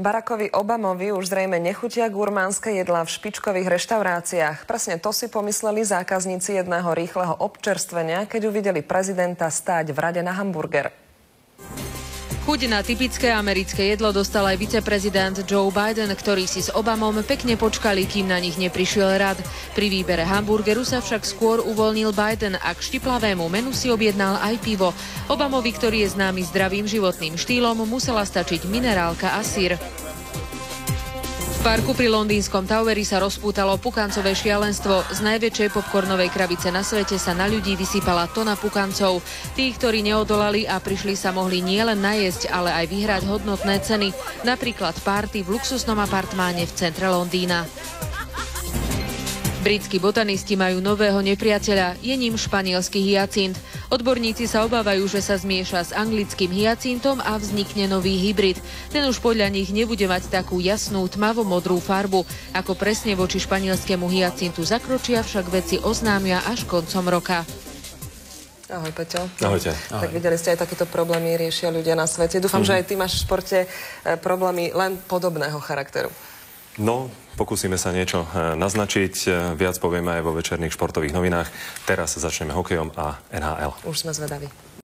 Barackovi Obamovi už zrejme nechutia gurmánske jedlá v špičkových reštauráciách. Presne to si pomysleli zákazníci jedného rýchleho občerstvenia, keď uvideli prezidenta stáť v rade na hamburger. Chuť na typické americké jedlo dostal aj viceprezident Joe Biden, ktorý si s Obamom pekne počkali, kým na nich neprišiel rad. Pri výbere hamburgeru sa však skôr uvoľnil Biden a k štiplavému menu si objednal aj pivo. Obamovi, ktorý je známy zdravým životným štýlom, musela stačiť minerálka a syr. V parku pri londýnskom Toweri sa rozpútalo pukancové šialenstvo. Z najväčšej popcornovej krabice na svete sa na ľudí vysypala tona pukancov. Tí, ktorí neodolali a prišli, sa mohli nielen najesť, ale aj vyhrať hodnotné ceny. Napríklad párty v luxusnom apartmáne v centre Londýna. Britskí botanisti majú nového nepriateľa, je ním španielský hyacint. Odborníci sa obávajú, že sa zmieša s anglickým hyacintom a vznikne nový hybrid. Ten už podľa nich nebude mať takú jasnú tmavomodrú farbu. Ako presne voči španielskému hyacintu zakročia, však vedci oznámia až koncom roka. Ahoj, Peťo. Ahojte. Tak videli ste, aj takéto problémy riešia ľudia na svete. Dúfam, že aj ty máš v športe problémy len podobného charakteru. No, pokúsime sa niečo naznačiť. Viac povieme aj vo večerných športových novinách. Teraz začneme hokejom a NHL. Už sme zvedaví.